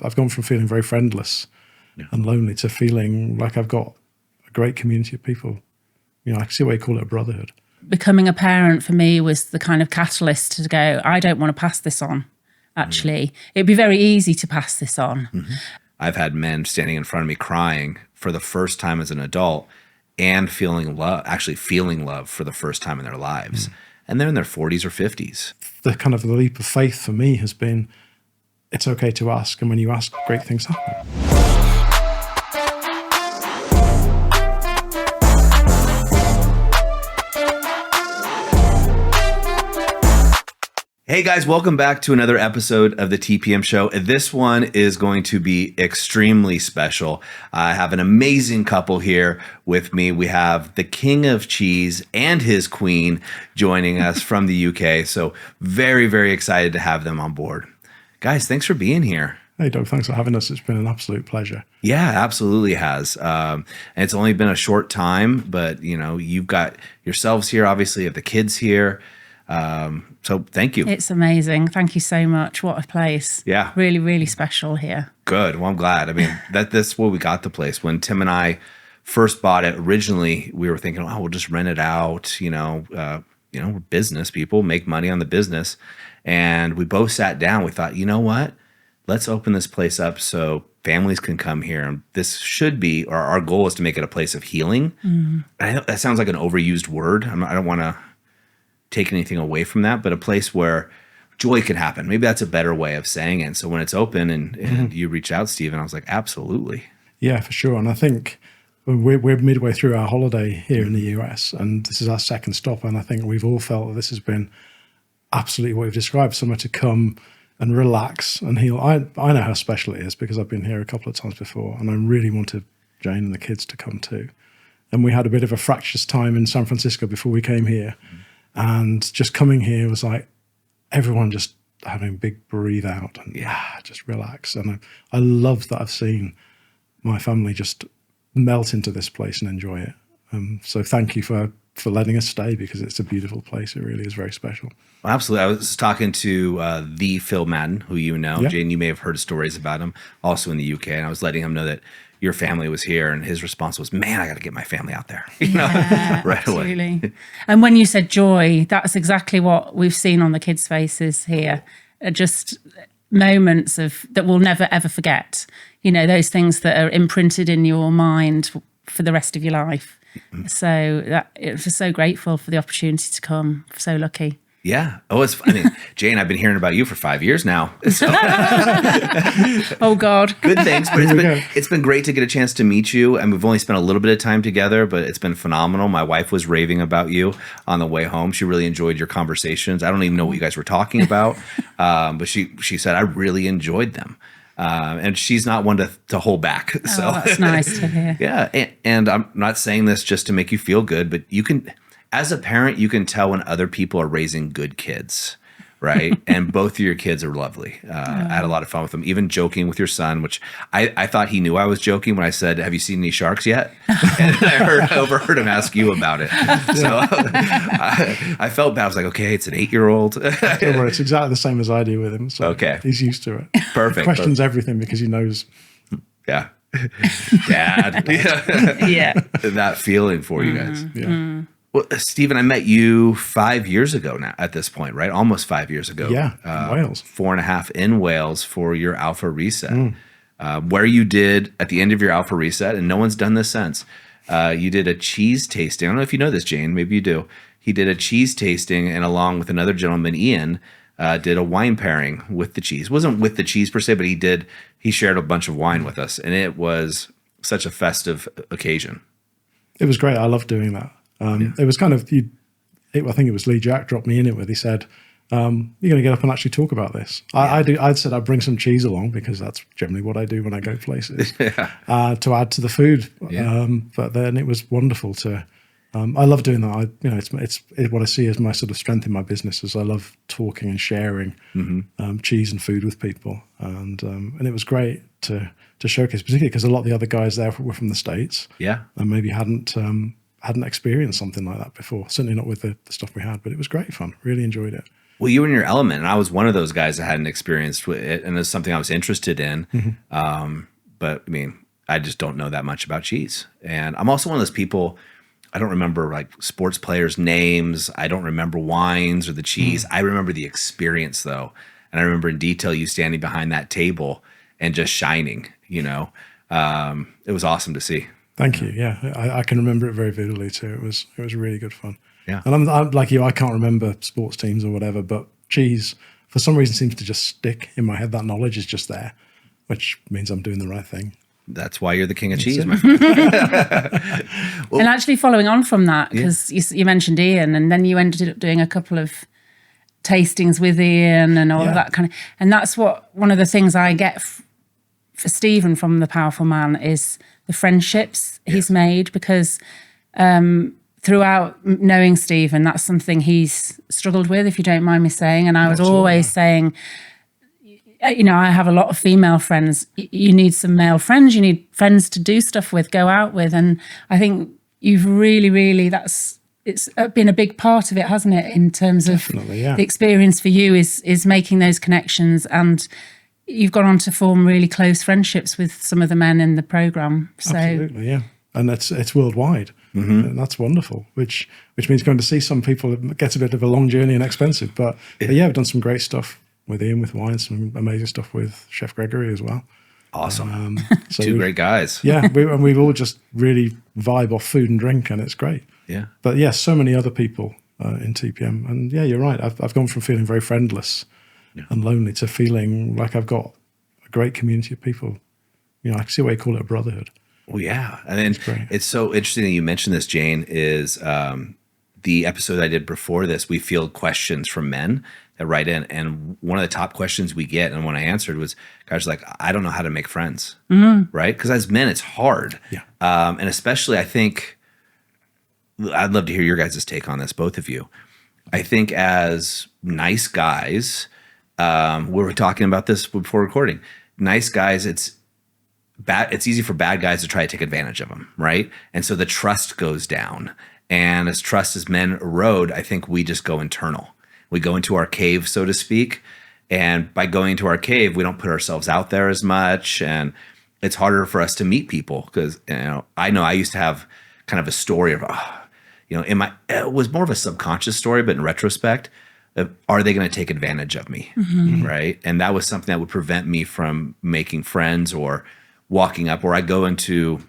I've gone from feeling very friendless and lonely to feeling like I've got a great community of people. You know, I can see why you call it a brotherhood. Becoming a parent for me was the kind of catalyst to go, I don't want to pass this on, actually. It'd be very easy to pass this on. I've had men standing in front of me crying for the first time as an adult and feeling love for the first time in their lives. And they're in their 40s or 50s. The kind of the leap of faith for me has been, it's okay to ask. And when you ask, great things happen. Hey guys, welcome back to another episode of the TPM Show. This one is going to be extremely special. I have an amazing couple here with me. We have the King of Cheese and his queen joining us from the UK. So very, very excited to have them on board. Guys, thanks for being here. Hey, Doug, thanks for having us. It's been an absolute pleasure. Yeah, absolutely has. And it's only been a short time, but you know, you've got yourselves here, obviously, you have the kids here. So thank you. It's amazing. Thank you so much. What a place. Yeah. Really, really special here. Good. Well, I'm glad. I mean, that's where we got the place. When Tim and I first bought it, originally we were thinking, oh, we'll just rent it out. We're business people, make money on the business. And we both sat down. We thought, you know what? Let's open this place up so families can come here. And this should be, or our goal is to make it a place of healing. I know that sounds like an overused word. I don't want to take anything away from that, but a place where joy can happen. Maybe that's a better way of saying it. So when it's open and you reach out, Stephen, I was like, absolutely. Yeah, for sure. And I think we're midway through our holiday here in the US, and this is our second stop. And I think we've all felt that this has been absolutely what you've described, somewhere to come and relax and heal. I know how special it is because I've been here a couple of times before, and I really wanted Jane and the kids to come too. And we had a bit of a fractious time in San Francisco before we came here. And just coming here was like everyone just having a big breathe out and just relax. And I love that I've seen my family just melt into this place and enjoy it. So thank you for letting us stay, because it's a beautiful place. It really is very special. Well, absolutely. I was talking to the Phil Madden, who you know. Yeah. Jane, you may have heard stories about him, also in the UK. And I was letting him know that your family was here, and his response was, man, I got to get my family out there. Right away. And when you said joy, that's exactly what we've seen on the kids' faces here. Just moments that we'll never, ever forget. You know, those things that are imprinted in your mind for the rest of your life. So it was so grateful for the opportunity to come. So lucky. Yeah. Oh, Jane, I've been hearing about you for 5 years now. So. Oh God. Good things, but it's been great to get a chance to meet you. And we've only spent a little bit of time together, but it's been phenomenal. My wife was raving about you on the way home. She really enjoyed your conversations. I don't even know what you guys were talking about, but she said, I really enjoyed them. And she's not one to hold back. So that's nice to hear. Yeah. And I'm not saying this just to make you feel good, but you can, as a parent, you can tell when other people are raising good kids, right? And both of your kids are lovely. I had a lot of fun with them, even joking with your son, which I thought he knew I was joking when I said, have you seen any sharks yet? And I overheard him ask you about it. So I felt bad. I was like, okay, it's an 8-year-old. Don't worry, it's exactly the same as I do with him. So okay. He's used to it. Perfect. Questions everything because he knows. Yeah. Dad. Yeah. That feeling for you guys. Yeah. Well, Stephen, I met you 5 years ago now at this point, right? Almost 5 years ago. Yeah, in Wales. 4.5 in Wales for your Alpha Reset, where you did at the end of your Alpha Reset, and no one's done this since, you did a cheese tasting. I don't know if you know this, Jane. Maybe you do. He did a cheese tasting, and along with another gentleman, Ian, did a wine pairing with the cheese. It wasn't with the cheese per se, but he shared a bunch of wine with us, and it was such a festive occasion. It was great. I loved doing that. It was kind of, I think it was Lee Jack dropped me in it with, he said, you're going to get up and actually talk about this. I'd said I'd bring some cheese along because that's generally what I do when I go places to add to the food. But then it was wonderful to, I love doing that. It's what I see as my sort of strength in my business is I love talking and sharing cheese and food with people. And it was great to showcase, particularly because a lot of the other guys there were from the States. Yeah. And maybe hadn't experienced something like that before. Certainly not with the stuff we had, but it was great fun. Really enjoyed it. Well, you were in your element, and I was one of those guys that hadn't experienced it, and it's something I was interested in. But I mean, I just don't know that much about cheese, and I'm also one of those people. I don't remember like sports players' names. I don't remember wines or the cheese. I remember the experience though, and I remember in detail you standing behind that table and just shining. You know, it was awesome to see. Thank you. Yeah, I can remember it very vividly too. It was really good fun. Yeah. And I'm like you. I can't remember sports teams or whatever, but cheese for some reason seems to just stick in my head. That knowledge is just there, which means I'm doing the right thing. That's why you're the king of cheese, my friend. And actually following on from that, because you mentioned Ian, and then you ended up doing a couple of tastings with Ian and all of that kind of, and that's one of the things I get for Stephen from The Powerful Man is the friendships he's made, because throughout knowing Stephen, that's something he's struggled with, if you don't mind me saying. And I was always saying, you know, I have a lot of female friends. You need some male friends. You need friends to do stuff with, go out with. And I think you've really, it's been a big part of it, hasn't it? In terms of the experience for you is making those connections. And you've gone on to form really close friendships with some of the men in the program. So. Absolutely, yeah. And it's worldwide. And that's wonderful, which means going to see some people, it gets a bit of a long journey and expensive. But yeah, I've done some great stuff with Ian, with wine, some amazing stuff with Chef Gregory as well. Awesome. So Two great guys. Yeah, we've all just really vibe off food and drink, and it's great. Yeah. But yeah, so many other people in TPM. And yeah, you're right. I've gone from feeling very friendless and lonely to feeling like I've got a great community of people. You know, I can see why you call it a brotherhood. Well, yeah. And then it's so interesting that you mentioned this, Jane, is the episode I did before this, we field questions from men that write in. And one of the top questions we get, and when I answered was, guys like, I don't know how to make friends, right? Because as men, it's hard. Yeah. And especially, I think, I'd love to hear your guys' take on this, both of you. I think as nice guys, we were talking about this before recording, nice guys, it's easy for bad guys to try to take advantage of them, right? And so the trust goes down. And as trust as men erode, I think we just go internal. We go into our cave, so to speak. And by going into our cave, we don't put ourselves out there as much. And it's harder for us to meet people because, you know I used to have kind of a story of, it was more of a subconscious story, but in retrospect, are they going to take advantage of me, right? And that was something that would prevent me from making friends or walking up, or I go into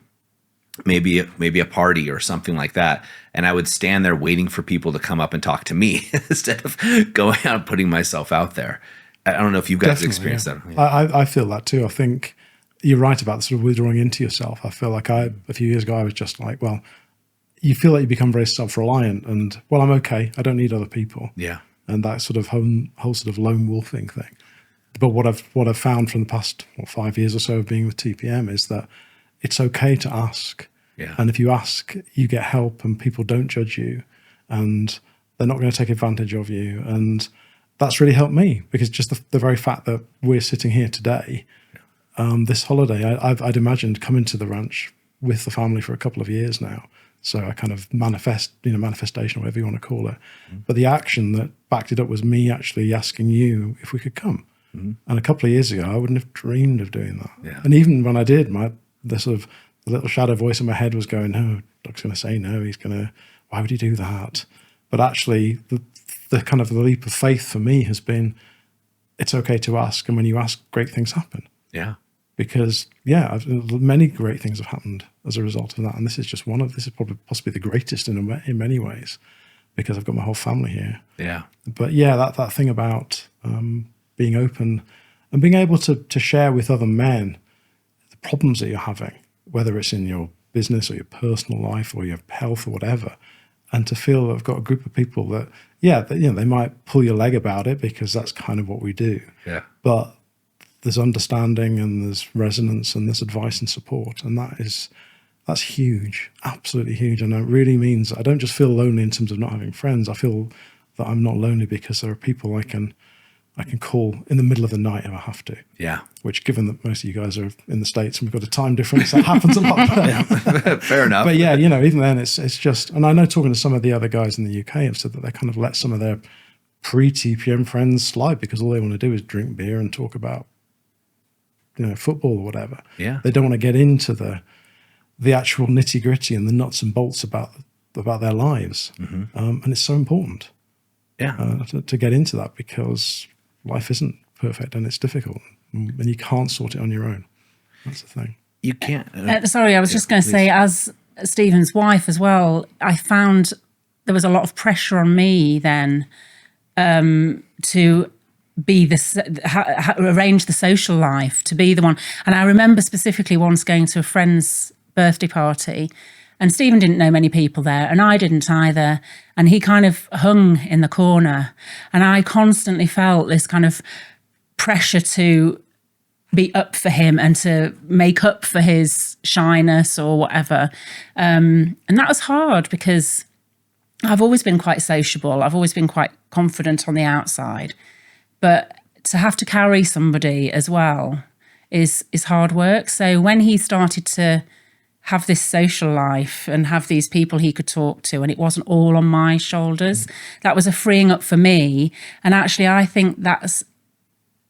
maybe a party or something like that, and I would stand there waiting for people to come up and talk to me instead of going out and putting myself out there. I don't know if you guys experienced that. Yeah. I feel that too. I think you're right about sort of withdrawing into yourself. I feel like a few years ago, I was just like, well, you feel like you become very self-reliant and, well, I'm okay. I don't need other people. Yeah. And that sort of whole sort of lone wolfing thing. But what I've found from the past 5 years or so of being with TPM is that it's okay to ask. Yeah. And if you ask, you get help and people don't judge you and they're not going to take advantage of you. And that's really helped me because just the very fact that we're sitting here today, this holiday, I'd imagined coming to the ranch with the family for a couple of years now. So I kind of manifestation, whatever you want to call it. But the action that backed it up was me actually asking you if we could come. And a couple of years ago, I wouldn't have dreamed of doing that. Yeah. And even when I did, the little shadow voice in my head was going, no, Doug's going to say no. Why would he do that? But actually, the kind of the leap of faith for me has been, it's okay to ask. And when you ask, great things happen. Yeah. Because, many great things have happened as a result of that. And this is just this is probably possibly the greatest in many ways because I've got my whole family here. Yeah. But yeah, that thing about being open and being able to share with other men the problems that you're having, whether it's in your business or your personal life or your health or whatever, and to feel that I've got a group of people that, they might pull your leg about it because that's kind of what we do. Yeah. But there's understanding and there's resonance and there's advice and support. And that's huge, absolutely huge. And it really means I don't just feel lonely in terms of not having friends. I feel that I'm not lonely because there are people I can call in the middle of the night if I have to. Yeah. Which, given that most of you guys are in the States and we've got a time difference, that happens a lot. Fair enough. But yeah, even then it's just, and I know talking to some of the other guys in the UK have said that they kind of let some of their pre-TPM friends slide because all they want to do is drink beer and talk about, football or whatever. Yeah. They don't want to get into the actual nitty gritty and the nuts and bolts about their lives. And it's so important to get into that, because life isn't perfect and it's difficult and you can't sort it on your own. That's the thing. You can't. Sorry, I was just going to say, as Stephen's wife as well, I found there was a lot of pressure on me then to be arrange the social life, to be the one. And I remember specifically once going to a friend's birthday party, and Stephen didn't know many people there, and I didn't either. And he kind of hung in the corner, and I constantly felt this kind of pressure to be up for him and to make up for his shyness or whatever. And that was hard because I've always been quite sociable. I've always been quite confident on the outside. But to have to carry somebody as well is hard work. So when he started to have this social life and have these people he could talk to, and it wasn't all on my shoulders, that was a freeing up for me. And actually, I think that's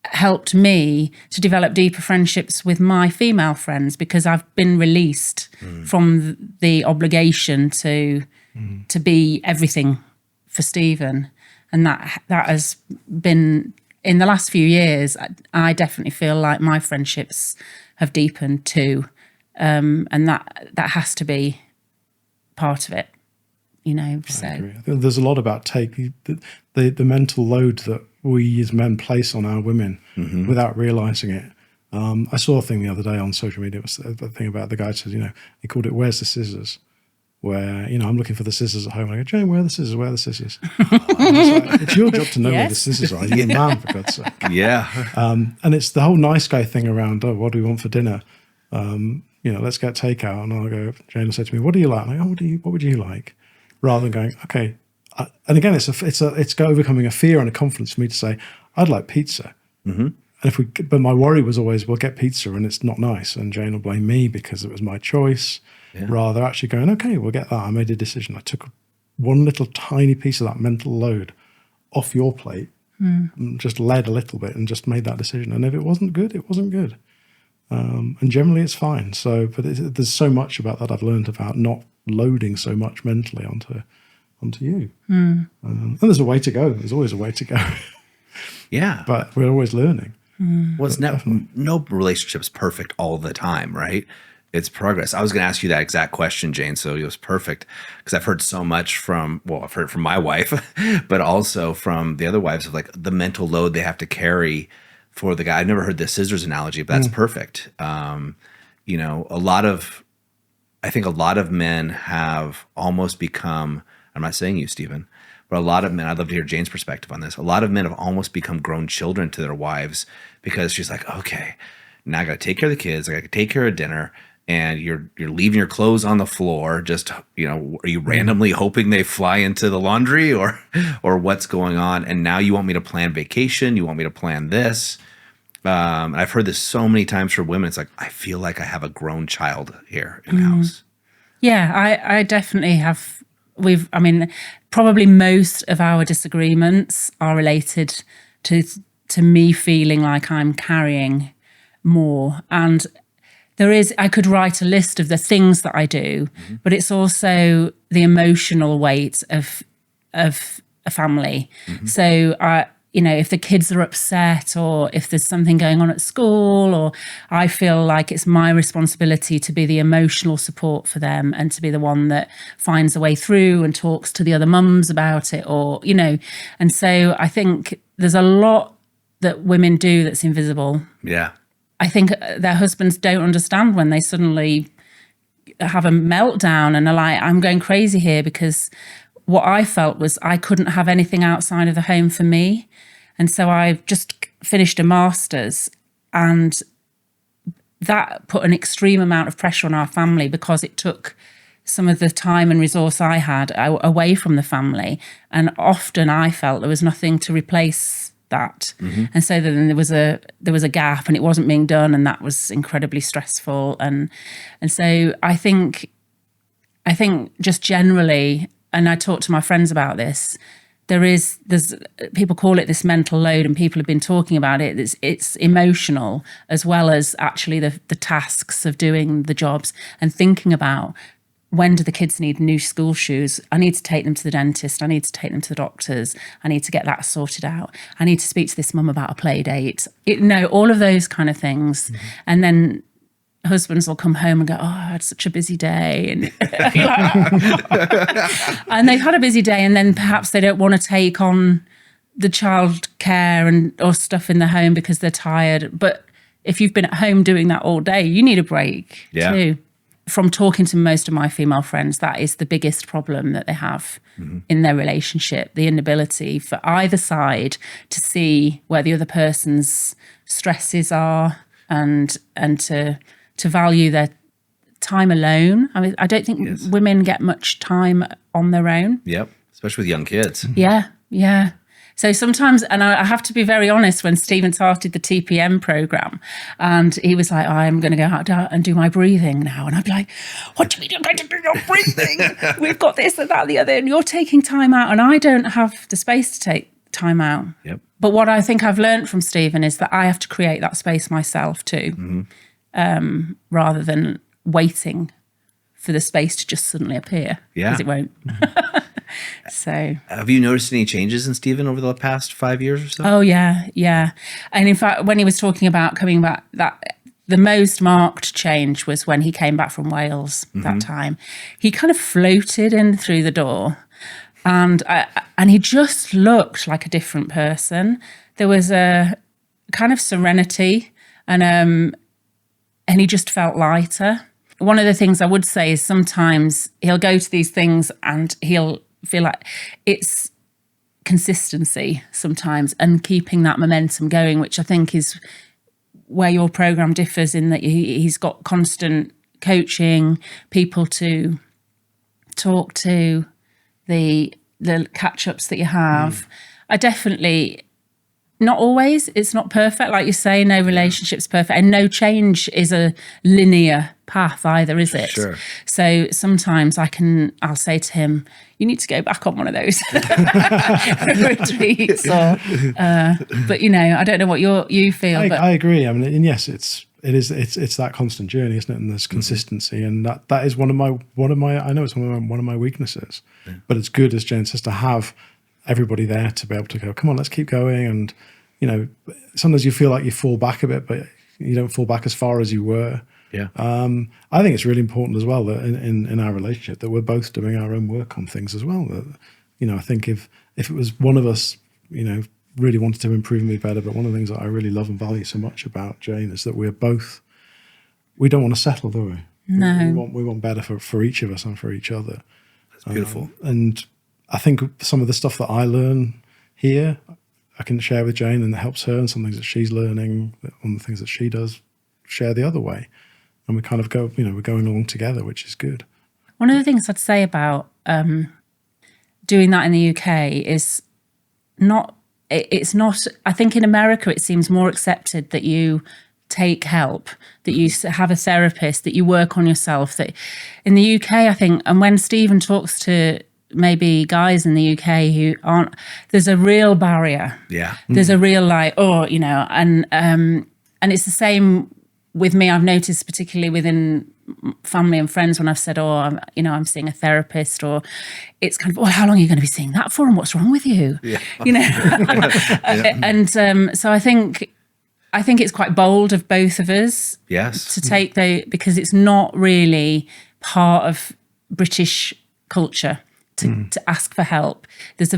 helped me to develop deeper friendships with my female friends, because I've been released from the obligation to be everything for Stephen. And that has been, in the last few years, I definitely feel like my friendships have deepened too. And that has to be part of it, so. I agree. I think there's a lot about the mental load that we as men place on our women without realizing it. I saw a thing the other day on social media. It was the thing about the guy said, he called it "Where's the scissors?" Where I'm looking for the scissors at home. And I go, Jane, where are the scissors? Where are the scissors? Like, it's your job to know where the scissors are. You're a man, for God's sake. Yeah. And it's the whole nice guy thing around. Oh, what do we want for dinner? Let's get takeout. And I'll go. Jane will say to me, "What do you like?" And I go, what would you like? Rather than going, okay. And again, it's overcoming a fear and a confidence for me to say, I'd like pizza. And but my worry was always, we'll get pizza and it's not nice, and Jane will blame me because it was my choice. Yeah. Rather actually going, okay, we'll get that. I made a decision. I took one little tiny piece of that mental load off your plate, and just led a little bit and just made that decision. And if it wasn't good, it wasn't good. And generally it's fine. So, but there's so much about that I've learned about not loading so much mentally onto you. And there's a way to go. There's always a way to go. Yeah. But we're always learning. Well, it's no relationship's perfect all the time, right? It's progress. I was going to ask you that exact question, Jane, so it was perfect, because I've heard so much I've heard from my wife, but also from the other wives of like the mental load they have to carry for the guy. I've never heard the scissors analogy, but that's perfect. I think a lot of men have almost become, I'm not saying you, Stephen, but a lot of men, I'd love to hear Jane's perspective on this. A lot of men have almost become grown children to their wives, because she's like, okay, now I got to take care of the kids. I got to take care of dinner. And you're leaving your clothes on the floor. Just, are you randomly hoping they fly into the laundry or what's going on? And now you want me to plan vacation. You want me to plan this. And I've heard this so many times for women. It's like, I feel like I have a grown child here in the house. Yeah, I definitely have. Probably most of our disagreements are related to me feeling like I'm carrying more. And I could write a list of the things that I do, but it's also the emotional weight of a family. So if the kids are upset, or if there's something going on at school, or I feel like it's my responsibility to be the emotional support for them and to be the one that finds a way through and talks to the other mums about it, and so I think there's a lot that women do that's invisible. Yeah. I think their husbands don't understand when they suddenly have a meltdown and are like, I'm going crazy here, because what I felt was I couldn't have anything outside of the home for me. And so I just finished a master's, and that put an extreme amount of pressure on our family, because it took some of the time and resource I had away from the family. And often I felt there was nothing to replace that. And so then there was a gap, and it wasn't being done, and that was incredibly stressful. And so I think just generally, and I talk to my friends about this, there's people call it this mental load, and people have been talking about it. It's emotional as well as actually the tasks of doing the jobs and thinking about, when do the kids need new school shoes? I need to take them to the dentist. I need to take them to the doctors. I need to get that sorted out. I need to speak to this mum about a play date. All of those kind of things. Mm-hmm. And then husbands will come home and go, oh, I had such a busy day. And, and they've had a busy day, and then perhaps they don't want to take on the child care or stuff in the home because they're tired. But if you've been at home doing that all day, you need a break too. From talking to most of my female friends, that is the biggest problem that they have in their relationship, the inability for either side to see where the other person's stresses are and to value their time alone. I mean, I don't think women get much time on their own. Yep, especially with young kids. Yeah. So sometimes, and I have to be very honest, when Stephen started the TPM program and he was like, I'm going to go out and do my breathing now. And I'd be like, what do you mean you're going to do your breathing? We've got this and that and the other, and you're taking time out, and I don't have the space to take time out. Yep. But what I think I've learned from Stephen is that I have to create that space myself too, rather than waiting for the space to just suddenly appear, because it won't. So, have you noticed any changes in Stephen over the past 5 years or so? Oh yeah. And in fact, when he was talking about coming back, that the most marked change was when he came back from Wales that time. He kind of floated in through the door, and he just looked like a different person. There was a kind of serenity, and he just felt lighter. One of the things I would say is sometimes he'll go to these things and he'll feel like it's consistency sometimes and keeping that momentum going, which I think is where your program differs, in that he's got constant coaching, people to talk to, the catch-ups that you have. I definitely, not always, it's not perfect. Like you say, no relationship's perfect, and no change is a linear path either, is it? Sure. So sometimes I'll say to him, you need to go back on one of those retreats, but I don't know what you feel. I agree. I mean, and yes, it's that constant journey, isn't it? And there's consistency, and that is one of my I know it's one of my weaknesses, but it's good, as Jane says, to have everybody there to be able to go, come on, let's keep going. And sometimes you feel like you fall back a bit, but you don't fall back as far as you were. Yeah. I think it's really important as well that in our relationship that we're both doing our own work on things as well. That, I think if it was one of us, really wanted to improve and be better, but one of the things that I really love and value so much about Jane is that we don't want to settle, do we? No. We want better for each of us and for each other. That's beautiful. And I think some of the stuff that I learn here, I can share with Jane, and it helps her, and some things that she's learning, on the things that she does, share the other way. And we kind of go, we're going along together, which is good. One of the things I'd say about doing that in the UK is it's not, I think in America it seems more accepted that you take help, that you have a therapist, that you work on yourself. That in the UK, I think, and when Stephen talks to maybe guys in the UK who aren't, there's a real barrier. Yeah. There's a real and it's the same with me. I've noticed, particularly within family and friends, when I've said, I'm seeing a therapist, or it's kind of, well, how long are you going to be seeing that for, and what's wrong with you? Yeah. And so I think it's quite bold of both of us, yes, to take because it's not really part of British culture to ask for help. There's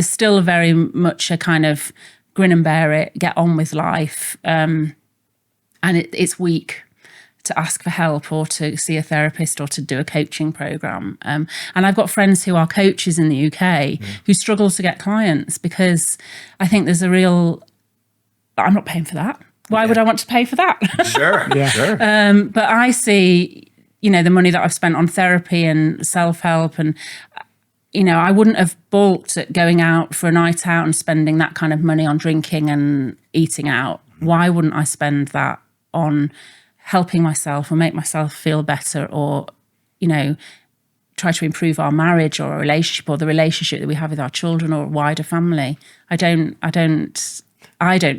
still very much a kind of grin and bear it, get on with life, and it's weak to ask for help or to see a therapist or to do a coaching program. And I've got friends who are coaches in the UK who struggle to get clients because I think there's a real, I'm not paying for that. Why would I want to pay for that? Sure. But I see, the money that I've spent on therapy and self-help, and, I wouldn't have balked at going out for a night out and spending that kind of money on drinking and eating out. Why wouldn't I spend that on helping myself or make myself feel better, or, try to improve our marriage or our relationship or the relationship that we have with our children or a wider family. I don't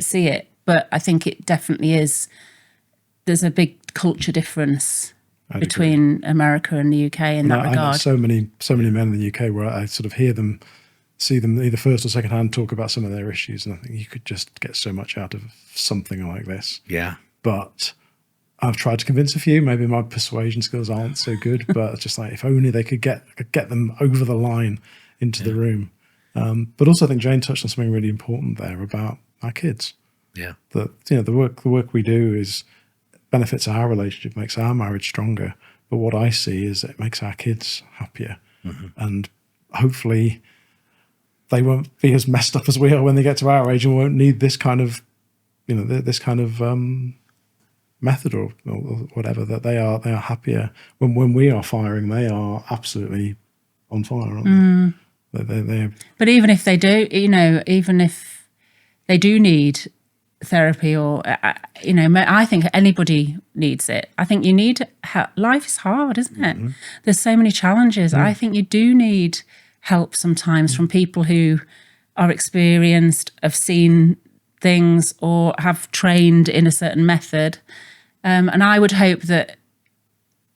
see it, but I think it definitely is. There's a big culture difference between America and the UK in that regard. I know so many men in the UK where I sort of hear them, see them either first or second hand talk about some of their issues, and I think you could just get so much out of something like this. Yeah. But I've tried to convince a few. Maybe my persuasion skills aren't so good, but it's just like, if only they could get them over the line into the room. But also, I think Jane touched on something really important there about our kids. Yeah. That, you know, the work we do is benefits our relationship, makes our marriage stronger. But what I see is it makes our kids happier, and hopefully they won't be as messed up as we are when they get to our age, and won't need this kind of, you know, this kind of method or whatever. That they are happier when we are firing. They are absolutely on fire, aren't they? They But even if they do, you know, even if they do need therapy or, you know, I think anybody needs it. I think you need help. Life is hard, isn't it? There's so many challenges. I think you do need help sometimes from people who are experienced, have seen things or have trained in a certain method. And I would hope that,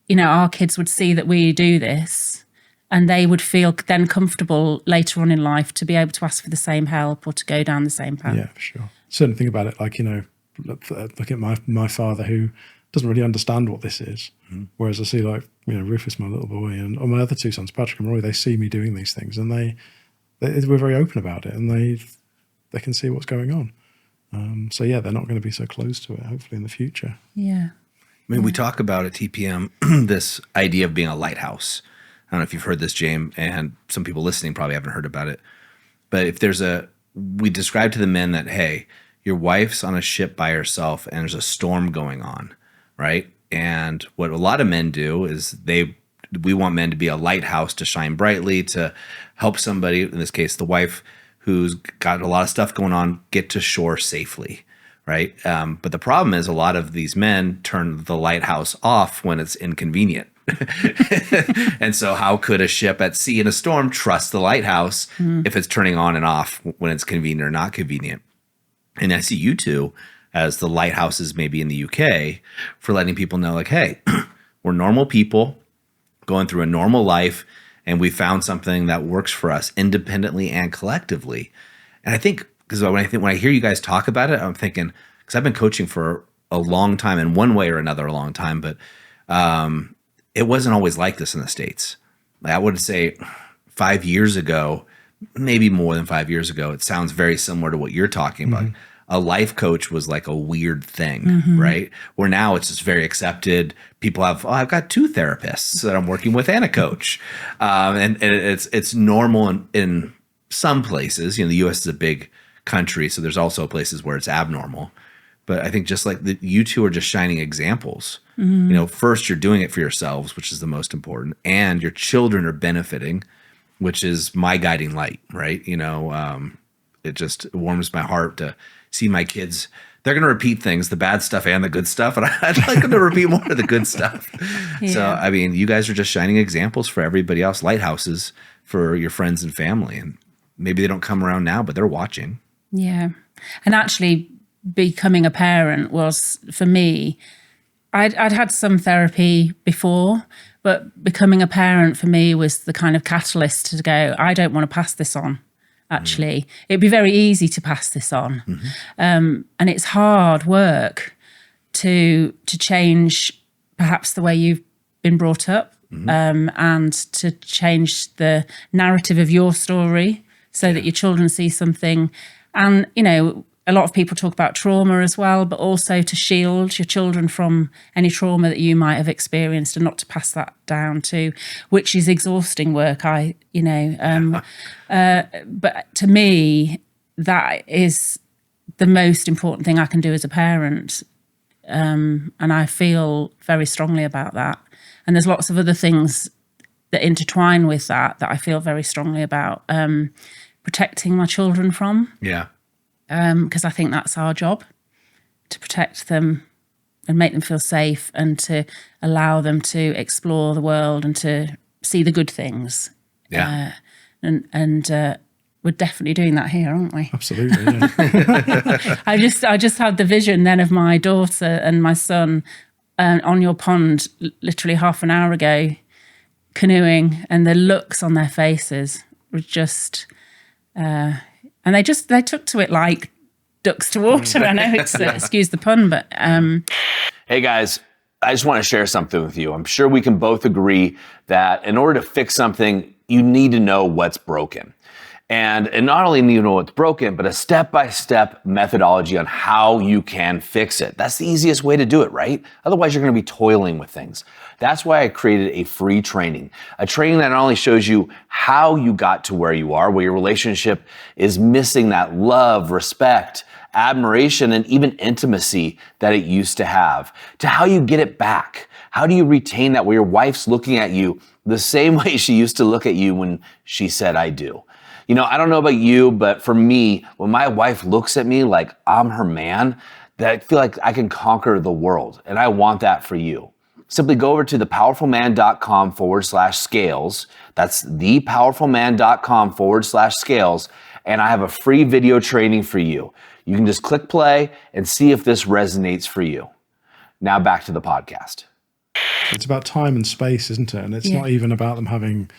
you know, our kids would see that we do this and they would feel then comfortable later on in life to be able to ask for the same help or to go down the same path. Yeah, for sure. Certain thing about it, like, you know, look at my father, who doesn't really understand what this is. Whereas I see, like, you know, Rufus, my little boy, and my other two sons, Patrick and Roy, they see me doing these things, and we're very open about it, and they can see what's going on. So yeah, they're not going to be so close to it, hopefully, in the future. Yeah. I mean, we talk about at TPM this idea of being a lighthouse. I don't know if you've heard this, James, and some people listening probably haven't heard about it. But if we describe to the men that, hey, your wife's on a ship by herself and there's a storm going on, right? And what a lot of men do is we want men to be a lighthouse, to shine brightly, to help somebody, in this case, the wife who's got a lot of stuff going on, get to shore safely, right? But the problem is a lot of these men turn the lighthouse off when it's inconvenient. And so how could a ship at sea in a storm trust the lighthouse if it's turning on and off when it's convenient or not convenient? And I see you two as the lighthouses maybe in the UK for letting people know, like, hey, we're normal people going through a normal life, and we found something that works for us independently and collectively. And I think, because when I hear you guys talk about it, I'm thinking, because I've been coaching for a long time in one way or another, a long time, but it wasn't always like this in the States. I would say 5 years ago, maybe more than 5 years ago, it sounds very similar to what you're talking about. A life coach was like a weird thing, right? Where now it's just very accepted. People have, I've got 2 therapists that I'm working with and a coach. And it's normal in some places. You know, the U.S. is a big country, so there's also places where it's abnormal. But I think just like you two are just shining examples. You know, first you're doing it for yourselves, which is the most important, and your children are benefiting, which is my guiding light, right? You know, it just warms my heart to see my kids. They're going to repeat things, the bad stuff and the good stuff, and I'd like them to repeat more of the good stuff. Yeah. So, I mean, you guys are just shining examples for everybody else, lighthouses for your friends and family. And maybe they don't come around now, but they're watching. Yeah. And actually, becoming a parent was, for me, I'd had some therapy before, but becoming a parent for me was the kind of catalyst to go, I don't want to pass this on, actually. It'd be very easy to pass this on. And it's hard work to change perhaps the way you've been brought up, and to change the narrative of your story so that your children see something. And, you know, a lot of people talk about trauma as well, but also to shield your children from any trauma that you might have experienced and not to pass that down to, which is exhausting work. But to me, that is the most important thing I can do as a parent. And I feel very strongly about that. And there's lots of other things that intertwine with that I feel very strongly about, protecting my children from. Yeah. Because I think that's our job, to protect them and make them feel safe and to allow them to explore the world and to see the good things. Yeah. And we're definitely doing that here, aren't we? Absolutely. Yeah. I just had the vision then of my daughter and my son on your pond literally half an hour ago, canoeing, and the looks on their faces were just, and they took to it like ducks to water. I know it's excuse the pun, but Hey guys, I just want to share something with you. I'm sure we can both agree that in order to fix something, you need to know what's broken. And not only need to know what's broken, but a step-by-step methodology on how you can fix it. That's the easiest way to do it, right? Otherwise, you're going to be toiling with things. That's why I created a free training, a training that not only shows you how you got to where you are, where your relationship is missing that love, respect, admiration, and even intimacy that it used to have, to how you get it back. How do you retain that where your wife's looking at you the same way she used to look at you when she said, I do? You know, I don't know about you, but for me, when my wife looks at me like I'm her man, that I feel like I can conquer the world. And I want that for you. Simply go over to thepowerfulman.com/scales. That's thepowerfulman.com/scales. And I have a free video training for you. You can just click play and see if this resonates for you. Now back to the podcast. It's about time and space, isn't it? And it's Yeah. not even about them having,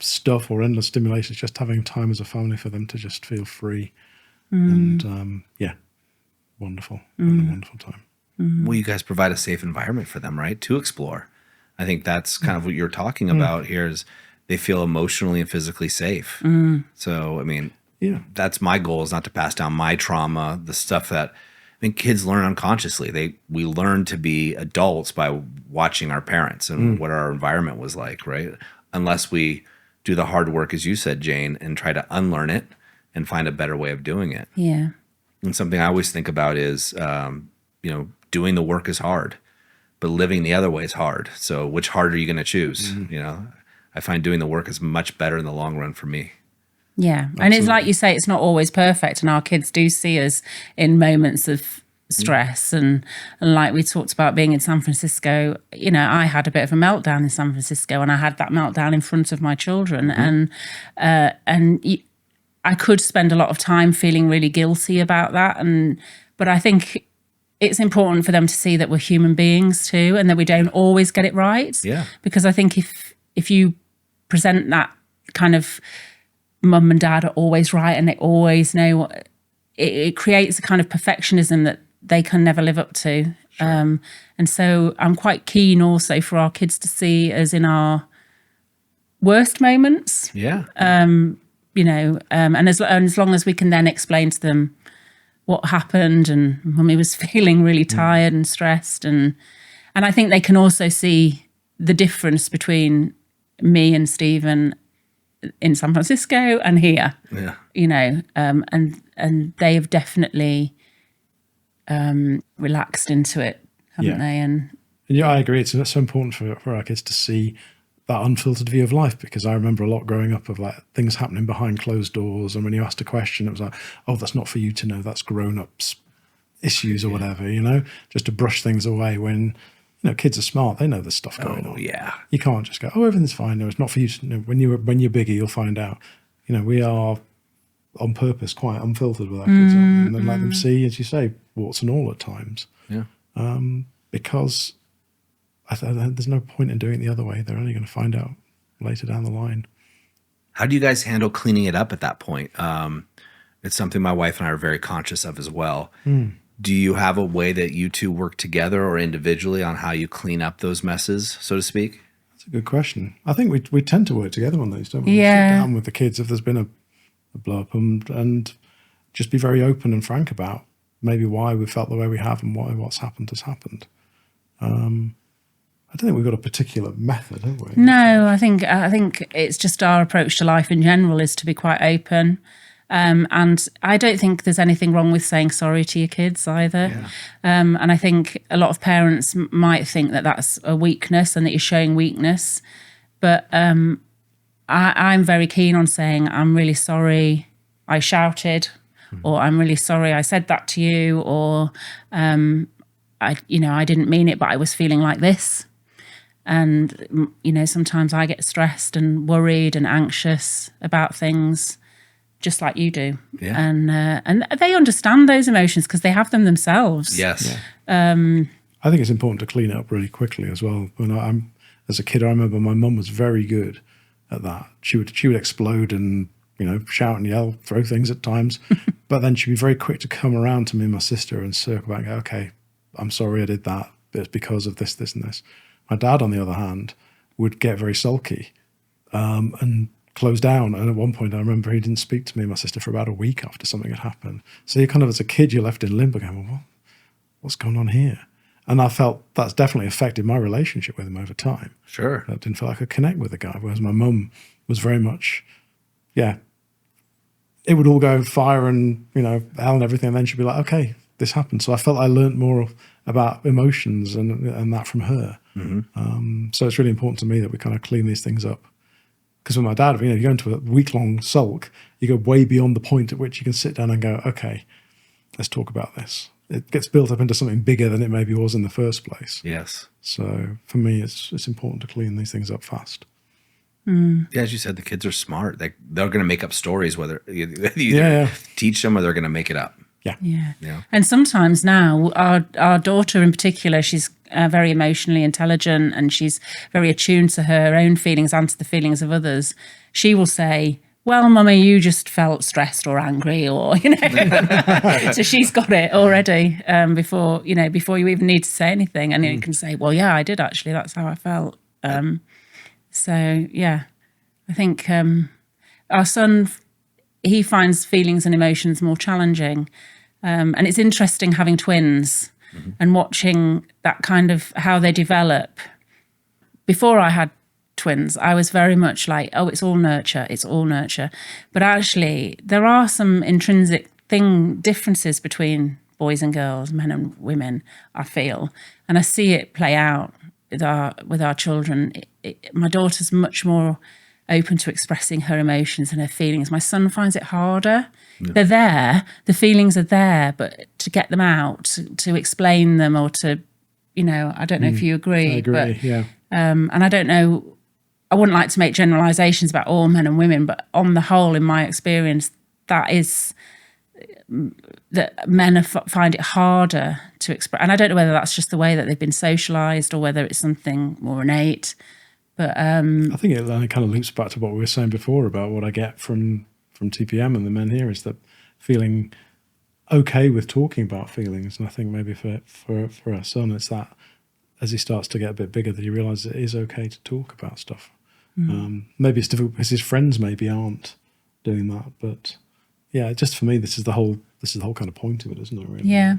stuff or endless stimulation. It's just having time as a family for them to just feel free. And wonderful. Having a wonderful time. Well, you guys provide a safe environment for them, right? To explore. I think that's kind of what you're talking about here is they feel emotionally and physically safe. So, I mean, that's my goal, is not to pass down my trauma, the stuff that I think kids learn unconsciously. We learn to be adults by watching our parents and what our environment was like, right? Unless we do the hard work, as you said, Jane, and try to unlearn it and find a better way of doing it. yeah. And something I always think about is, doing the work is hard, but living the other way is hard. So which hard are you going to choose? I find doing the work is much better in the long run for me. Yeah. And it's like you say, it's not always perfect. And our kids do see us in moments of stress. And like we talked about being in San Francisco, I had a bit of a meltdown in San Francisco, and I had that meltdown in front of my children. And I could spend a lot of time feeling really guilty about that. But I think it's important for them to see that we're human beings too, and that we don't always get it right. Yeah. Because I think if you present that kind of mum and dad are always right and they always know, it creates a kind of perfectionism that they can never live up to. Sure. And so I'm quite keen also for our kids to see us in our worst moments. Yeah. And as long as we can then explain to them what happened, and Mummy was feeling really tired and stressed, and I think they can also see the difference between me and Stephen in San Francisco and here. Yeah. And they have definitely relaxed into it, haven't they? And I agree. It's so important for our kids to see that unfiltered view of life, because I remember a lot growing up of like things happening behind closed doors, and when you asked a question, it was like, oh, that's not for you to know, that's grown-ups issues or whatever, just to brush things away. When kids are smart, they know there's stuff going on. Yeah. You can't just go, oh, everything's fine. No, it's not for you to know. When you're bigger, you'll find out. We are on purpose quite unfiltered with our kids, aren't we? And then let them see, as you say, warts and all at times. Yeah. Because there's no point in doing it the other way. They're only going to find out later down the line. How do you guys handle cleaning it up at that point? It's something my wife and I are very conscious of as well. Do you have a way that you two work together or individually on how you clean up those messes, so to speak? That's a good question. I think we tend to work together on those, don't we? Yeah. We sit down with the kids if there's been a blow up, and just be very open and frank about maybe why we felt the way we have and why what's happened has happened. I don't think we've got a particular method, have we? no, I think it's just our approach to life in general is to be quite open. And I don't think there's anything wrong with saying sorry to your kids either. Yeah. And I think a lot of parents might think that that's a weakness and that you're showing weakness. But I'm very keen on saying, I'm really sorry I shouted, or I'm really sorry I said that to you, or I didn't mean it, but I was feeling like this. And, sometimes I get stressed and worried and anxious about things, just like you do. Yeah. And they understand those emotions because they have them themselves. Yes. I think it's important to clean it up really quickly as well. As a kid, I remember my mum was very good at that. She would explode and shout and yell, throw things at times, but then she'd be very quick to come around to me and my sister and circle back and go, okay, I'm sorry I did that. It's because of this, this, and this. My dad, on the other hand, would get very sulky and close down. And at one point, I remember he didn't speak to me and my sister for about a week after something had happened. So you kind of, as a kid, you're left in limbo going, well, what's going on here? And I felt that's definitely affected my relationship with him over time. Sure. I didn't feel like I could connect with the guy, whereas my mum was very much, it would all go fire and, hell and everything. And then she'd be like, okay, this happened. So I felt I learned more about emotions and that from her. Mm-hmm. So it's really important to me that we kind of clean these things up. Because with my dad, you go into a week-long sulk, you go way beyond the point at which you can sit down and go, okay, let's talk about this. It gets built up into something bigger than it maybe was in the first place. Yes. So for me, it's important to clean these things up fast. Mm. Yeah, as you said, the kids are smart. They're going to make up stories, whether you teach them or they're going to make it up. Yeah. Yeah. And sometimes now, our daughter in particular, she's very emotionally intelligent and she's very attuned to her own feelings and to the feelings of others. She will say, well, Mummy, you just felt stressed or angry, or so she's got it already before you even need to say anything, and you can say, well, yeah, I did actually. That's how I felt. So yeah, I think our son, he finds feelings and emotions more challenging, and it's interesting having twins and watching that kind of how they develop. Before I had twins, I was very much like, oh, it's all nurture. But actually, there are some intrinsic differences between boys and girls, men and women, I feel. And I see it play out with our children. My daughter's much more open to expressing her emotions and her feelings. My son finds it harder. Yeah. They're there, the feelings are there, but to get them out, to explain them, or to, I don't know if you agree. I agree, but, yeah. And I don't know, I wouldn't like to make generalizations about all men and women, but on the whole, in my experience, that men find it harder to express. And I don't know whether that's just the way that they've been socialized or whether it's something more innate. But I think it kind of loops back to what we were saying before about what I get from TPM and the men here is that feeling okay with talking about feelings. And I think maybe for our son, it's that as he starts to get a bit bigger that he realizes it is okay to talk about stuff. Maybe it's difficult because his friends maybe aren't doing that, but yeah, just for me, this is the whole kind of point of it, isn't it? Really? Yeah.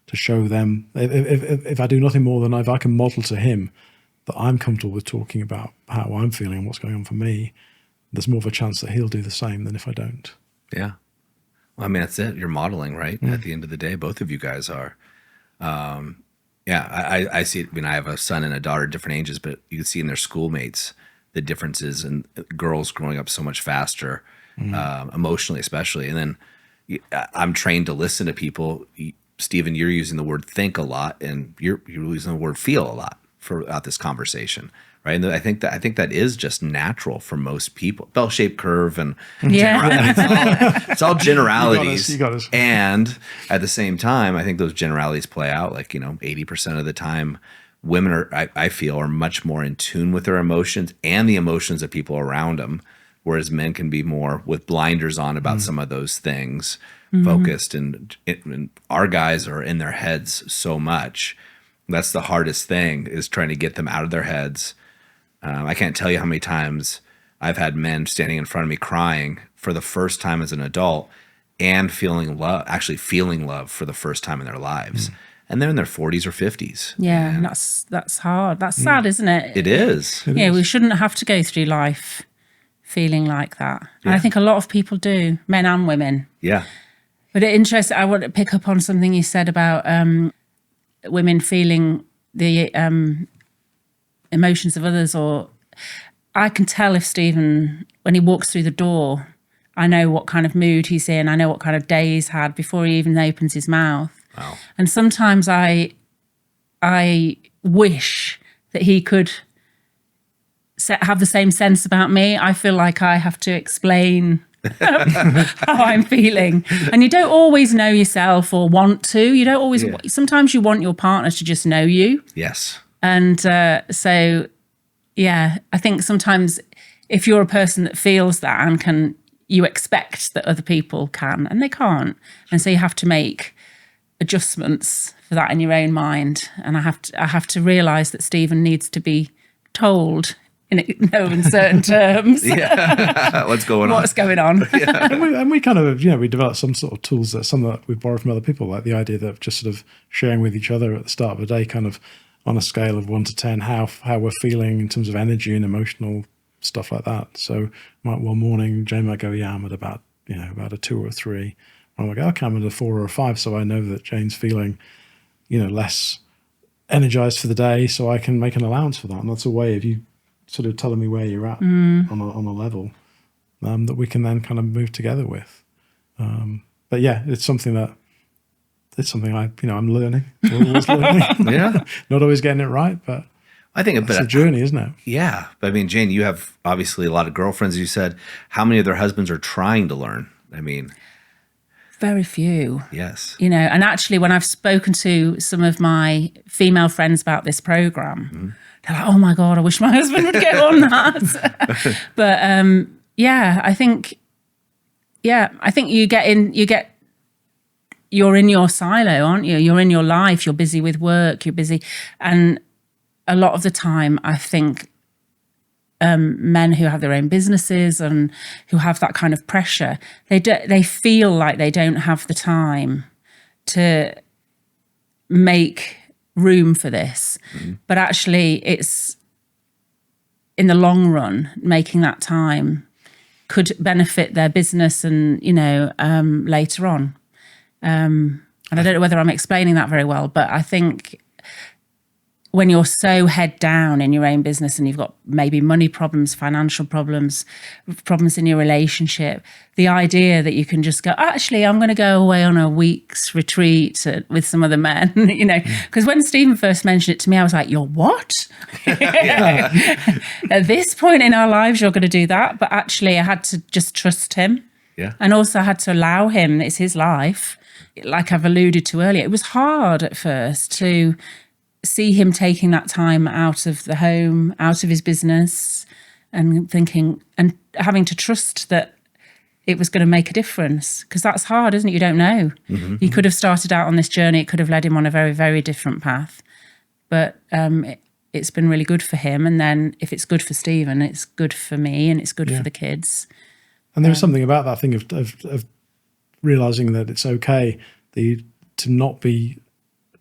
To show them, if I do nothing more than if I can model to him that I'm comfortable with talking about how I'm feeling and what's going on for me, there's more of a chance that he'll do the same than if I don't. Yeah. Well, I mean, that's it. You're modeling, right? At the end of the day, both of you guys are. I see it. I mean, I have a son and a daughter, different ages, but you can see in their schoolmates the differences in girls growing up so much faster, emotionally especially. And then I'm trained to listen to people. Stephen, you're using the word think a lot, and you're using the word feel a lot throughout this conversation, right? And I think that is just natural for most people. Bell-shaped curve and it's all generalities. You got us. And at the same time, I think those generalities play out. Like 80% of the time, women I feel are much more in tune with their emotions and the emotions of people around them, whereas men can be more with blinders on about some of those things, focused. And our guys are in their heads so much. That's the hardest thing, is trying to get them out of their heads. I can't tell you how many times I've had men standing in front of me crying for the first time as an adult and feeling love for the first time in their lives. And they're in their 40s or 50s. Yeah, and that's hard. That's sad, isn't it? It is. We shouldn't have to go through life feeling like that. And I think a lot of people do, men and women. Yeah. But I want to pick up on something you said about women feeling the emotions of others. Or I can tell if Stephen, when he walks through the door, I know what kind of mood he's in. I know what kind of day he's had before he even opens his mouth. Wow. And sometimes I wish that he could have the same sense about me. I feel like I have to explain how I'm feeling. And you don't always know yourself or want to. You don't always, sometimes you want your partner to just know you. Yes. And so, yeah, I think sometimes if you're a person that feels that and you expect that other people can, and they can't. And so you have to make adjustments for that in your own mind. And I have to realise that Stephen needs to be told in no uncertain terms. What's going on? What's going on? And we kind of, we developed some sort of tools some that we borrowed from other people, like the idea of just sort of sharing with each other at the start of the day, kind of on a scale of 1 to 10, how we're feeling in terms of energy and emotional stuff like that. So one morning, Jane might go, I'm at about a 2 or a 3. I might go, okay, I'm at a 4 or a 5. So I know that Jane's feeling, less energized for the day, so I can make an allowance for that. And that's a way of you sort of telling me where you're at on a level that we can then kind of move together with. But yeah, it's something I'm learning. We're always learning. Not always getting it right, but I think it's a journey, isn't it? Yeah. But I mean, Jane, you have obviously a lot of girlfriends, as you said. How many of their husbands are trying to learn? I mean, very few. Yes. And actually when I've spoken to some of my female friends about this program, they're like, oh my God, I wish my husband would get on that. But I think you're in your silo, aren't you? You're in your life, you're busy with work, you're busy. And a lot of the time, I think men who have their own businesses and who have that kind of pressure, they feel like they don't have the time to make room for this. But actually, it's in the long run, making that time could benefit their business and, later on. And I don't know whether I'm explaining that very well, but I think when you're so head down in your own business and you've got maybe money problems, financial problems in your relationship, the idea that you can just go, actually, I'm going to go away on a week's retreat with some other men, because when Stephen first mentioned it to me, I was like, you're what? At this point in our lives, you're going to do that. But actually, I had to just trust him. Yeah. And also I had to allow him, it's his life. Like I've alluded to earlier, it was hard at first to see him taking that time out of the home, out of his business, and thinking and having to trust that it was going to make a difference. Because that's hard, isn't it? You don't know. He could have started out on this journey. It could have led him on a very, very different path. But it's been really good for him. And then if it's good for Stephen, it's good for me and it's good for the kids. And there's something about that thing of realizing that it's okay to not be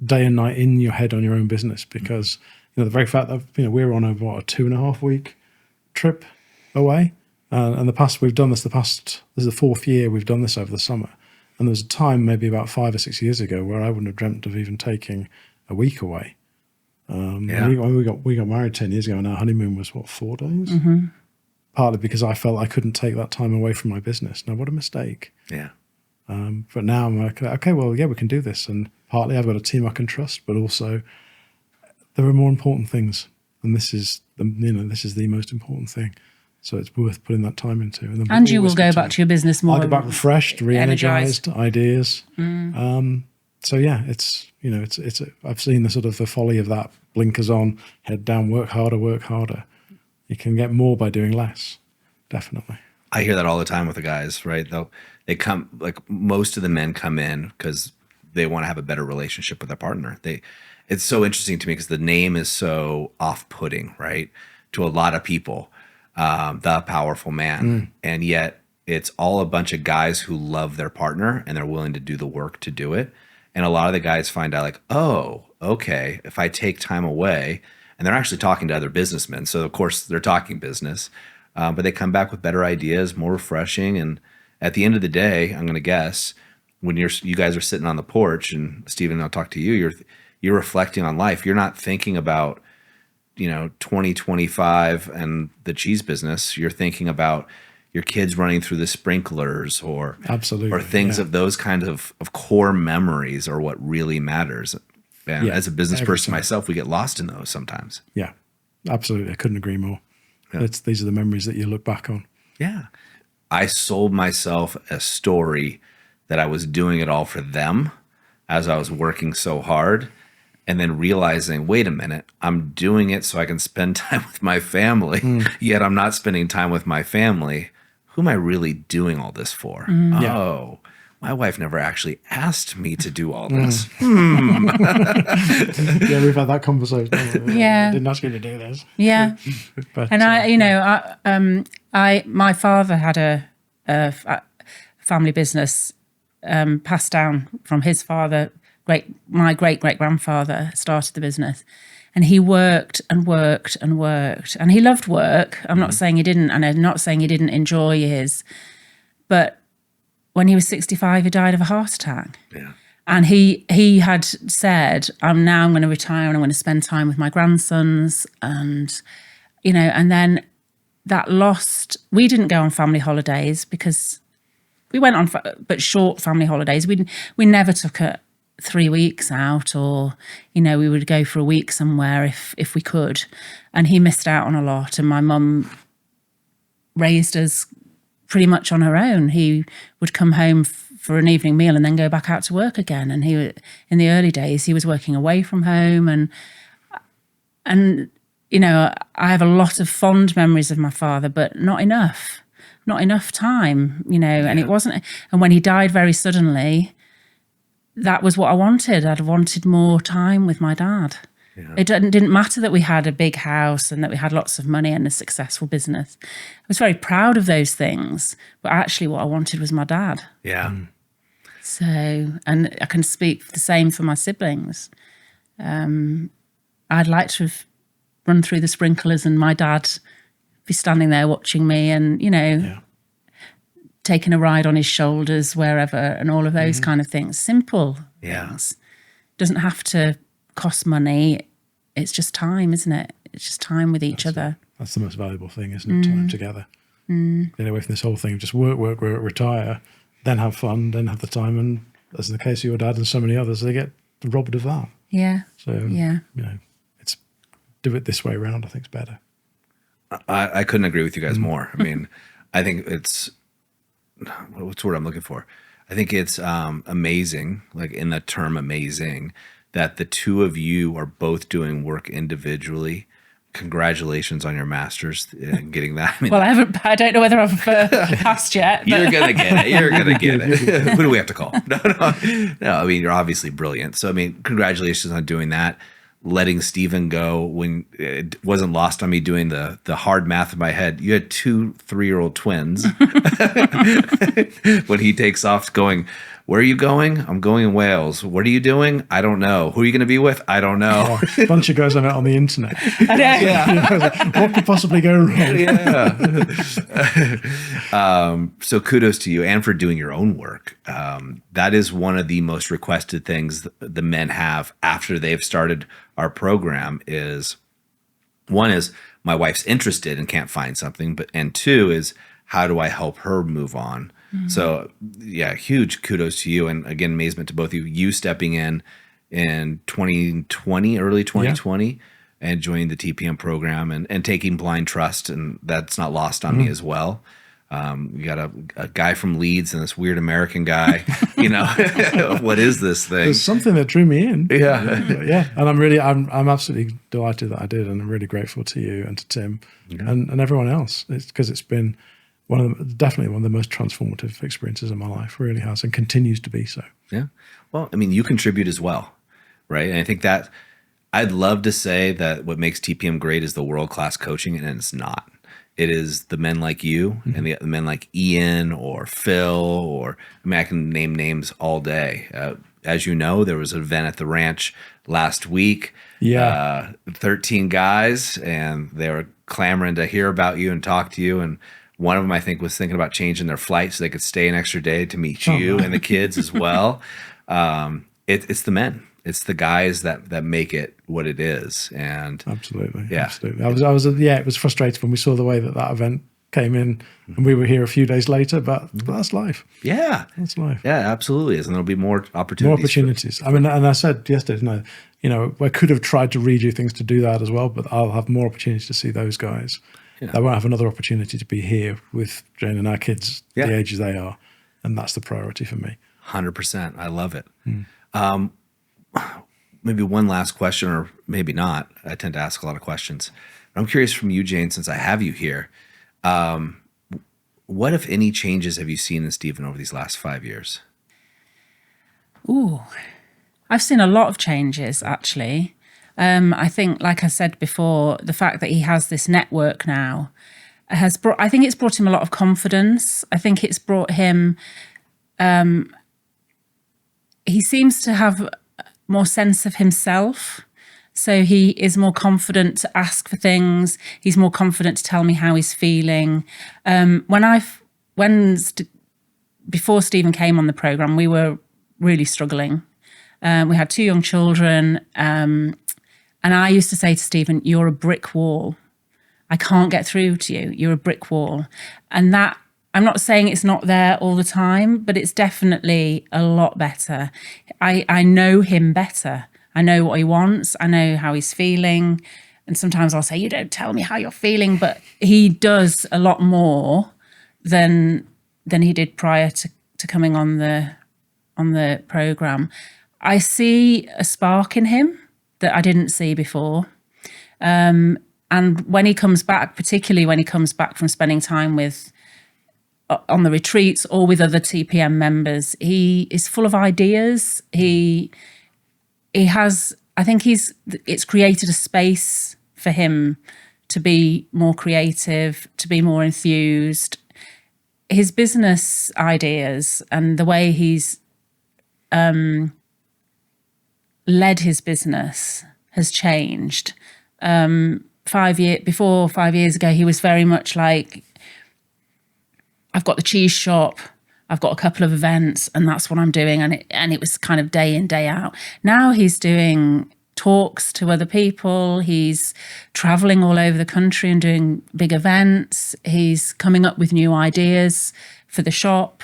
day and night in your head on your own business, because the very fact that we're on a 2.5 week trip away, and we've done this. This is the 4th year we've done this over the summer, and there was a time maybe about 5 or 6 years ago where I wouldn't have dreamt of even taking a week away. We got married 10 years ago, and our honeymoon was 4 days. Partly because I felt I couldn't take that time away from my business. Now, what a mistake. Yeah. But now I'm like, okay, well, yeah, we can do this. And partly I've got a team I can trust, but also there are more important things. And this is the most important thing. So it's worth putting that time into. And you will go back to your business more. I'll go back refreshed, re-energized, ideas. So yeah, I've seen the sort of the folly of that, blinkers on, head down, work harder. You can get more by doing less, definitely. I hear that all the time with the guys, right? They come, like most of the men come in because they want to have a better relationship with their partner. It's so interesting to me because the name is so off-putting, right? To a lot of people, the powerful man. And yet it's all a bunch of guys who love their partner and they're willing to do the work to do it. And a lot of the guys find out like, oh, okay, if I take time away, and they're actually talking to other businessmen. So of course they're talking business, but they come back with better ideas, more refreshing. And at the end of the day, I'm going to guess when you guys are sitting on the porch, and Stephen, I'll talk to you, you're reflecting on life. You're not thinking about, 2025 and the cheese business. You're thinking about your kids running through the sprinklers or absolutely, or things of those kinds of core memories are what really matters. And as a business person myself, we get lost in those sometimes. Yeah, absolutely. I couldn't agree more. These are the memories that you look back on. Yeah. I sold myself a story that I was doing it all for them as I was working so hard, and then realizing, wait a minute, I'm doing it so I can spend time with my family, yet I'm not spending time with my family. Who am I really doing all this for? Oh, my wife never actually asked me to do all this. Yeah, we've had that conversation. Yeah. I didn't ask you to do this. Yeah. But, And my father had a family business passed down from his father. My great grandfather started the business, and he worked and worked and worked, and he loved work. I'm not saying he didn't, and I'm not saying he didn't enjoy his, but when he was 65, he died of a heart attack. Yeah. And he had said, I'm going to retire and I'm going to spend time with my grandsons. And, and then that lost, we didn't go on family holidays because we went on, but short family holidays. We never took 3 weeks out, or, we would go for a week somewhere if we could. And he missed out on a lot. And my mum raised us pretty much on her own. He would come home for an evening meal and then go back out to work again. And in the early days, he was working away from home. And I have a lot of fond memories of my father, but not enough time, and it wasn't. And when he died very suddenly, that was what I wanted. I'd wanted more time with my dad. Yeah. It didn't matter that we had a big house and that we had lots of money and a successful business. I was very proud of those things, but actually what I wanted was my dad. Yeah. So, and I can speak the same for my siblings. I'd like to have run through the sprinklers and my dad be standing there watching me and, taking a ride on his shoulders wherever and all of those kind of things. Simple things. Doesn't have to cost money. It's just time, isn't it? It's just time with each other. That's the most valuable thing, isn't it? Time together. Get away from this whole thing of just work, retire, then have fun, then have the time. And as in the case of your dad and so many others, they get robbed of that. Yeah. So, it's do it this way around, I think it's better. I couldn't agree with you guys more. I mean, I think it's, what's the word I'm looking for? I think it's amazing, like in the term amazing, that the two of you are both doing work individually. Congratulations on your master's and getting that. I mean, well, I don't know whether I've passed yet. But. You're going to get it. You're going to get it. Who do we have to call? No, I mean, you're obviously brilliant. So, I mean, congratulations on doing that. Letting Stephen go when it wasn't lost on me doing the hard math in my head. You had 2 3-year-old twins. When he takes off going, where are you going? I'm going in Wales. What are you doing? I don't know. Who are you going to be with? I don't know. A bunch of guys I met on the internet. What could possibly go wrong? So kudos to you and for doing your own work. That is one of the most requested things the men have after they've started our program is, one is my wife's interested and can't find something, and 2 is how do I help her move on? So yeah, huge kudos to you. And again, amazement to both of you. You stepping in 2020, early 2020 and joining the TPM program and taking blind trust. And that's not lost on me as well. We got a guy from Leeds and this weird American guy, what is this thing? There's something that drew me in. Yeah. And I'm absolutely delighted that I did. And I'm really grateful to you and to Tim and everyone else. It's because it's been definitely one of the most transformative experiences of my life, really has, and continues to be so. Yeah. Well, I mean, you contribute as well, right? And I think that I'd love to say that what makes TPM great is the world-class coaching, and it's not. It is the men like you and the men like Ian or Phil, or I mean, I can name names all day. As you know, there was an event at the ranch last week. 13 guys, and they were clamoring to hear about you and talk to you. And one of them, I think, was thinking about changing their flight so they could stay an extra day to meet you and the kids as well. It's the men. It's the guys that make it what it is. And absolutely. Yeah. It was frustrating when we saw the way that event came in and we were here a few days later, but that's life. Yeah. That's life. Yeah, absolutely is. And there'll be more opportunities. I mean, and I said yesterday, didn't I? I could have tried to redo things to do that as well, but I'll have more opportunities to see those guys. I won't have another opportunity to be here with Jane and our kids Yeah. the ages they are. And that's the priority for me. 100%. I love it. Maybe one last question, or maybe not. I tend to ask a lot of questions. I'm curious from you, Jane, since I have you here, what, if any, changes have you seen in Stephen over these last 5 years? Ooh, I've seen a lot of changes, actually. I think, like I said before, the fact that he has this network now I think it's brought him a lot of confidence. I think it's brought him, he seems to have more sense of himself. So he is more confident to ask for things. He's more confident to tell me how he's feeling. Before Stephen came on the program, we were really struggling. We had 2 young children. And I used to say to Stephen, "You're a brick wall. I can't get through to you. You're a brick wall." And that, I'm not saying it's not there all the time, but it's definitely a lot better. I know him better. I know what he wants. I know how he's feeling. And sometimes I'll say, "You don't tell me how you're feeling," but he does a lot more than he did prior to coming on the program. I see a spark in him that I didn't see before. And when he comes back, particularly when he comes back from spending time with on the retreats or with other TPM members, he is full of ideas. He has, I think it's created a space for him to be more creative, to be more enthused. His business ideas and the way he's led his business has changed. 5 years ago, he was very much like, "I've got the cheese shop, I've got a couple of events, and that's what I'm doing." And it was kind of day in, day out. Now he's doing talks to other people. He's traveling all over the country and doing big events. He's coming up with new ideas for the shop,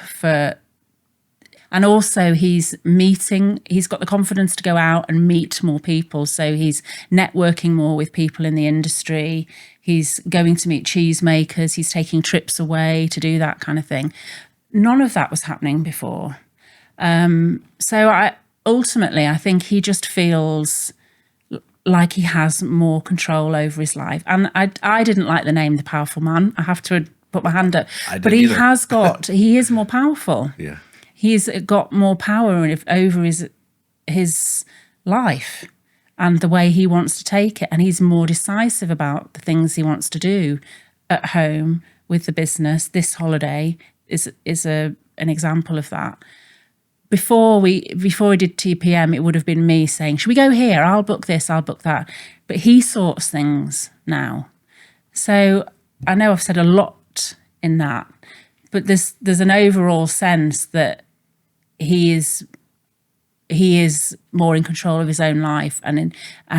and also he's got the confidence to go out and meet more people. So he's networking more with people in the industry. He's going to meet cheesemakers. He's taking trips away to do that kind of thing. None of that was happening before. So I think he just feels like he has more control over his life. And I didn't like the name The Powerful Man. I have to put my hand up. But he he is more powerful. Yeah. He's got more power over his life and the way he wants to take it. And he's more decisive about the things he wants to do at home with the business. This holiday is an example of that. Before we did TPM, it would have been me saying, "Should we go here? I'll book this, I'll book that." But he sorts things now. So I know I've said a lot in that, but there's an overall sense that he is more in control of his own life, and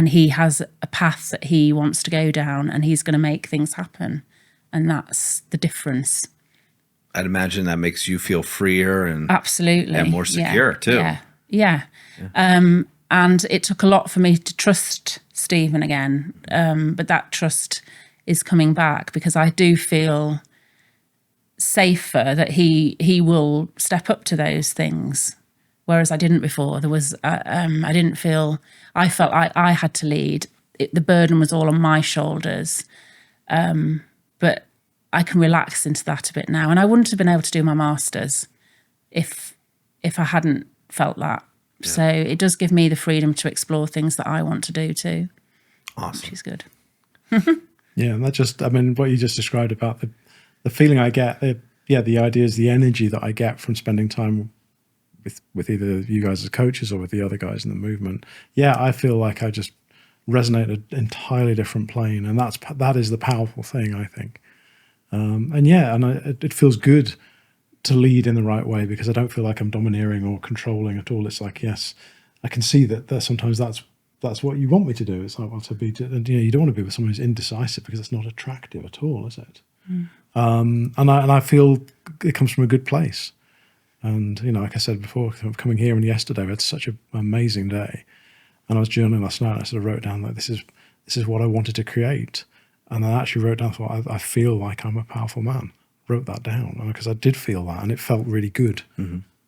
he has a path that he wants to go down, and he's going to make things happen, and that's the difference. I'd imagine that makes you feel freer and absolutely and more secure too. Yeah. And it took a lot for me to trust Stephen again, but that trust is coming back because I do feel safer that he will step up to those things, whereas I didn't before. I felt I had to lead. The burden was all on my shoulders, but I can relax into that a bit now. And I wouldn't have been able to do my masters if I hadn't felt that. Yeah. So it does give me the freedom to explore things that I want to do too. Awesome. Which is good. Yeah, and what you just described about the feeling I get, the ideas, the energy that I get from spending time with either you guys as coaches or with the other guys in the movement. Yeah, I feel like I just resonate an entirely different plane, and that is the powerful thing, I think. It feels good to lead in the right way because I don't feel like I'm domineering or controlling at all. It's like, yes, I can see that sometimes that's what you want me to do. It's like, you don't want to be with someone who's indecisive because it's not attractive at all, is it? And I feel it comes from a good place. And, like I said before, coming here and yesterday, we had such an amazing day. And I was journaling last night and I sort of wrote down that this is what I wanted to create. And I actually wrote down, thought, I feel like I'm a powerful man. Wrote that down because I did feel that, and it felt really good.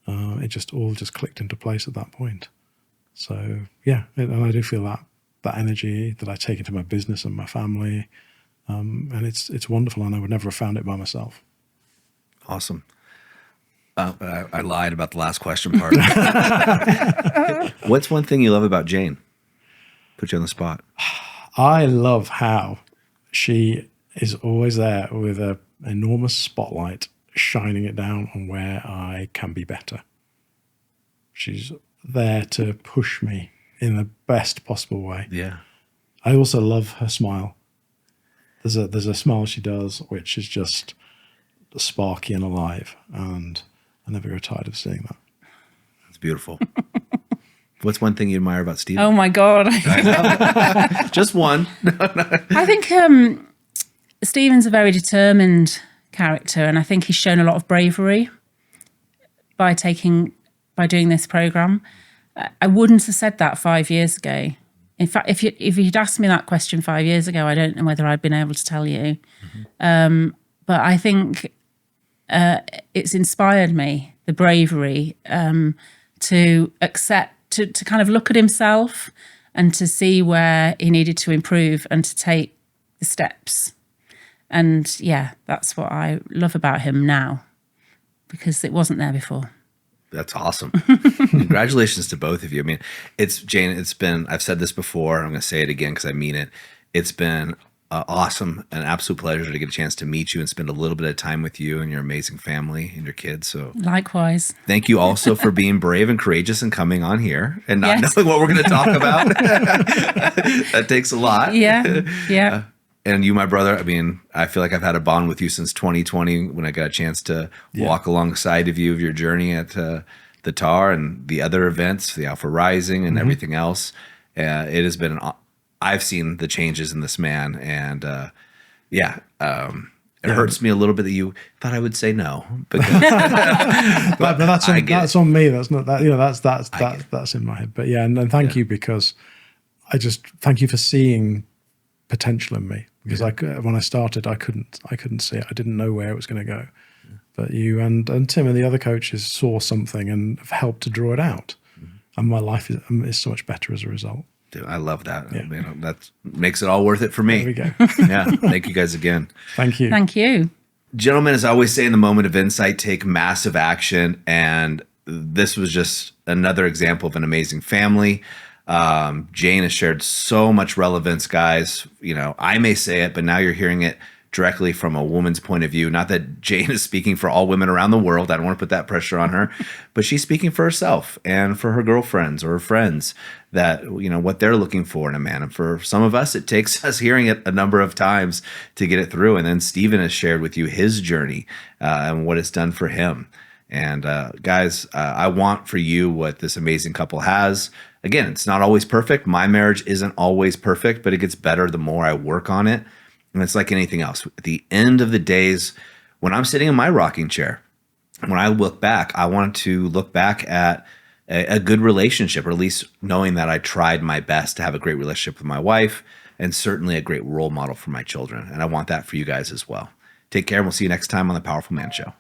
It just all just clicked into place at that point. So yeah, and I do feel that energy that I take into my business and my family, and it's wonderful. And I would never have found it by myself. Awesome. I lied about the last question part. What's one thing you love about Jane? Put you on the spot. I love how she is always there with an enormous spotlight shining it down on where I can be better. She's there to push me in the best possible way. Yeah. I also love her smile. There's a smile she does which is just sparky and alive, and I never grow tired of seeing that. It's beautiful. What's one thing you admire about Stephen? Oh my God. Just one. I think Stephen's a very determined character, and I think he's shown a lot of bravery by doing this program. I wouldn't have said that 5 years ago. In fact, if you'd asked me that question 5 years ago, I don't know whether I'd been able to tell you. But I think it's inspired me, the bravery, to accept, to kind of look at himself and to see where he needed to improve and to take the steps. And yeah, that's what I love about him now, because it wasn't there before. That's awesome. Congratulations to both of you. I mean, Jane, it's been, I've said this before, I'm going to say it again because I mean it. It's been awesome, an absolute pleasure to get a chance to meet you and spend a little bit of time with you and your amazing family and your kids. So likewise. Thank you also for being brave and courageous and coming on here and not knowing what we're going to talk about. That takes a lot. Yeah. And you, my brother, I mean, I feel like I've had a bond with you since 2020 when I got a chance to walk alongside of you of your journey at the TAR and the other events, the Alpha Rising and everything else. It has been I've seen the changes in this man, and it hurts me a little bit that you thought I would say no, because, but that's on me. That's not that. You know, that's in my head. But yeah, and thank you, because I just thank you for seeing potential in me, because when I started, I couldn't see it. I didn't know where it was going to go. But you and Tim and the other coaches saw something and have helped to draw it out, and my life is so much better as a result. Dude, I love that. Yeah. You know, that makes it all worth it for me. There we go. Yeah. Thank you guys again. Thank you. Thank you. Gentlemen, as I always say in the moment of insight, take massive action. And this was just another example of an amazing family. Jane has shared so much relevance, guys. You know, I may say it, but now you're hearing it directly from a woman's point of view. Not that Jane is speaking for all women around the world. I don't want to put that pressure on her, but she's speaking for herself and for her girlfriends or her friends, that, you know, what they're looking for in a man. And for some of us, it takes us hearing it a number of times to get it through. And then Stephen has shared with you his journey and what it's done for him. And guys, I want for you what this amazing couple has. Again, it's not always perfect. My marriage isn't always perfect, but it gets better the more I work on it. And it's like anything else. At the end of the days, when I'm sitting in my rocking chair, when I look back, I want to look back at a good relationship, or at least knowing that I tried my best to have a great relationship with my wife, and certainly a great role model for my children. And I want that for you guys as well. Take care, and we'll see you next time on The Powerful Man Show.